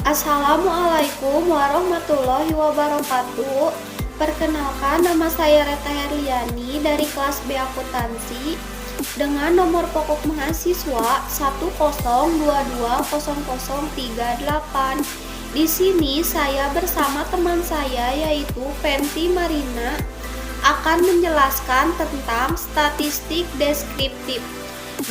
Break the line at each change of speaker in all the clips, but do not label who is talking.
Assalamualaikum warahmatullahi wabarakatuh. Perkenalkan, nama saya Reta Herliani dari kelas B Akuntansi dengan nomor pokok mahasiswa 102200038. Di sini saya bersama teman saya yaitu Fenty Marina akan menjelaskan tentang statistik deskriptif.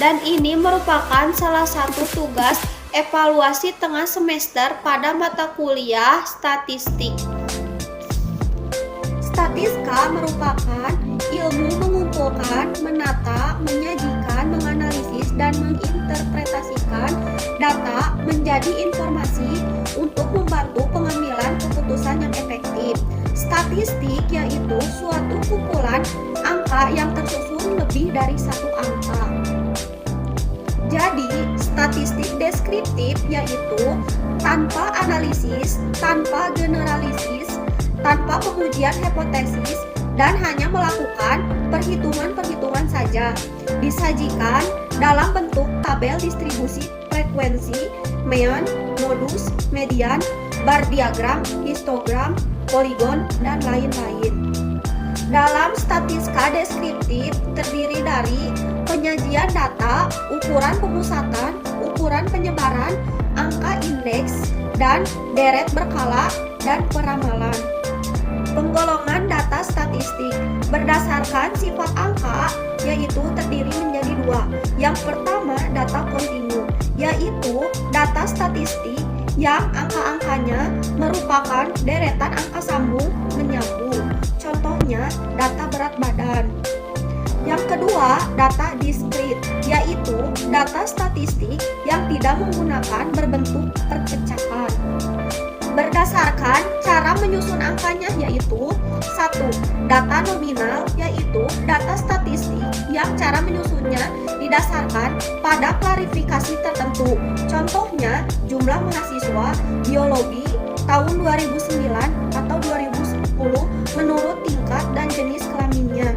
Dan ini merupakan salah satu tugas evaluasi tengah semester pada mata kuliah statistik. Statistika merupakan ilmu mengumpulkan, menata, menyajikan, menganalisis, dan menginterpretasikan data menjadi informasi untuk membantu pengambilan keputusan yang efektif. Statistik yaitu suatu kumpulan angka yang tersusun lebih dari satu angka. Jadi, statistik deskriptif yaitu tanpa analisis, tanpa generalisis, tanpa pengujian hipotesis, dan hanya melakukan perhitungan-perhitungan saja. Disajikan dalam bentuk tabel distribusi frekuensi, mean, modus, median, bar diagram, histogram, poligon, dan lain-lain. Dalam statistika deskriptif terdiri dari penyajian data, ukuran pemusatan, ukuran penyebaran, angka indeks, dan deret berkala dan peramalan. Penggolongan data statistik berdasarkan sifat angka yaitu terdiri menjadi dua. Yang pertama data kontinu, yaitu data statistik yang angka-angkanya merupakan deretan angka sambung menyambung. Contohnya data berat badan. Yang kedua, data diskrit, yaitu data statistik yang tidak menggunakan berbentuk perpecahan. Berdasarkan cara menyusun angkanya yaitu 1. Data nominal, yaitu data statistik yang cara menyusunnya didasarkan pada klarifikasi tertentu. Contohnya, jumlah mahasiswa biologi tahun 2009 atau 2010 menurut tingkat dan jenis kelaminnya.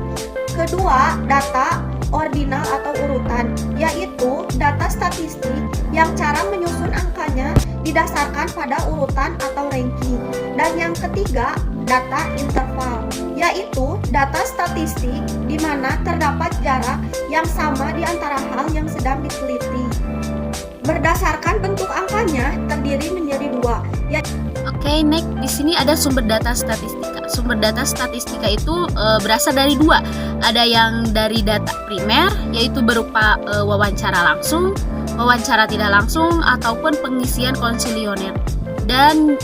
Kedua, data ordinal atau urutan, yaitu data statistik yang cara menyusun angkanya didasarkan pada urutan atau ranking. Dan yang ketiga, data interval, yaitu data statistik di mana terdapat jarak yang sama di antara hal yang sedang diteliti. Berdasarkan bentuk angkanya terdiri menjadi dua.
Oke, next di sini ada sumber data statistika. Sumber data statistika itu berasal dari dua. Ada yang dari data primer, yaitu berupa wawancara langsung, wawancara tidak langsung, ataupun pengisian konsilioner. Dan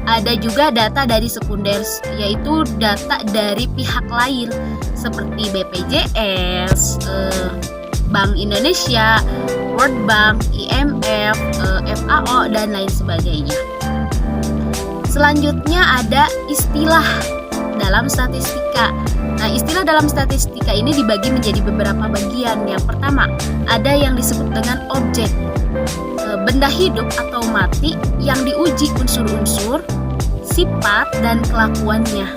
ada juga data dari sekunder, yaitu data dari pihak lain seperti BPJS, Bank Indonesia, World Bank, IMF, FAO, dan lain sebagainya. Selanjutnya ada istilah dalam statistika. Nah, istilah dalam statistika ini dibagi menjadi beberapa bagian. Yang pertama, ada yang disebut dengan objek, benda hidup atau mati yang diuji unsur-unsur, sifat, dan kelakuannya.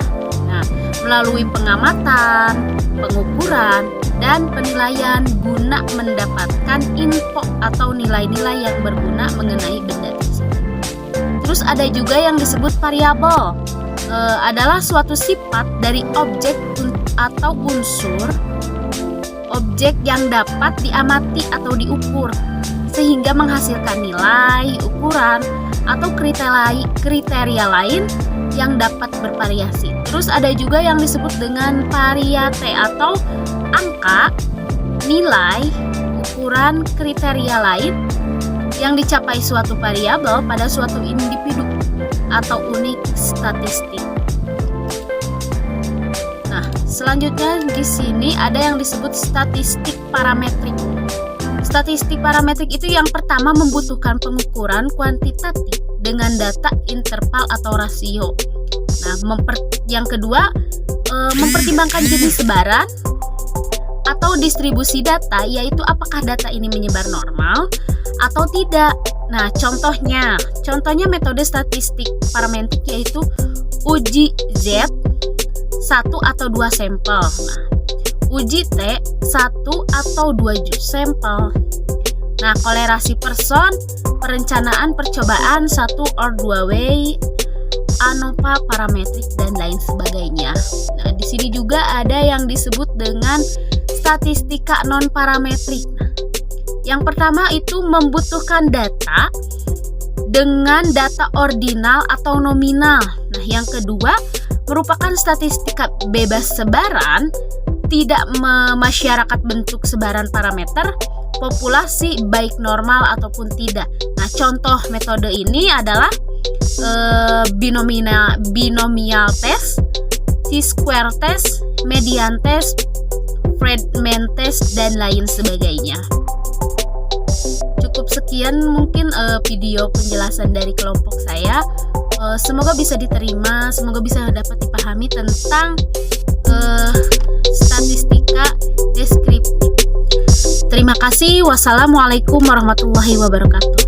Nah, melalui pengamatan, pengukuran, dan penilaian guna mendapatkan info atau nilai-nilai yang berguna mengenai benda tersebut. Terus ada juga yang disebut variabel, adalah suatu sifat dari objek atau unsur objek yang dapat diamati atau diukur sehingga menghasilkan nilai, ukuran, atau kriteria lain yang dapat bervariasi. Terus ada juga yang disebut dengan variate atau angka, nilai, ukuran, kriteria lain yang dicapai suatu variabel pada suatu individu atau unit statistik. Nah, selanjutnya di sini ada yang disebut statistik parametrik. Statistik parametrik itu yang pertama membutuhkan pengukuran kuantitatif dengan data interval atau rasio. Nah, yang kedua mempertimbangkan jenis sebaran atau distribusi data, yaitu apakah data ini menyebar normal atau tidak. Nah, contohnya metode statistik parametrik yaitu uji Z 1 atau 2 sampel. Nah, uji T 1 atau 2 sampel. Nah, kolerasi person, perencanaan percobaan 1 or 2 way, ANOVA, parametrik, dan lain sebagainya. Nah, di sini juga ada yang disebut dengan statistika non-parametrik. Yang pertama itu membutuhkan data dengan data ordinal atau nominal. Nah, yang kedua merupakan statistika bebas sebaran, tidak memasyarakat bentuk sebaran parameter, populasi baik normal ataupun tidak. Nah, contoh metode ini adalah binomial test, t-square test, median test, fragment test, dan lain sebagainya. Cukup sekian mungkin video penjelasan dari kelompok saya. Semoga bisa diterima, semoga bisa dapat dipahami tentang statistika deskriptif. Terima kasih. Wassalamualaikum warahmatullahi wabarakatuh.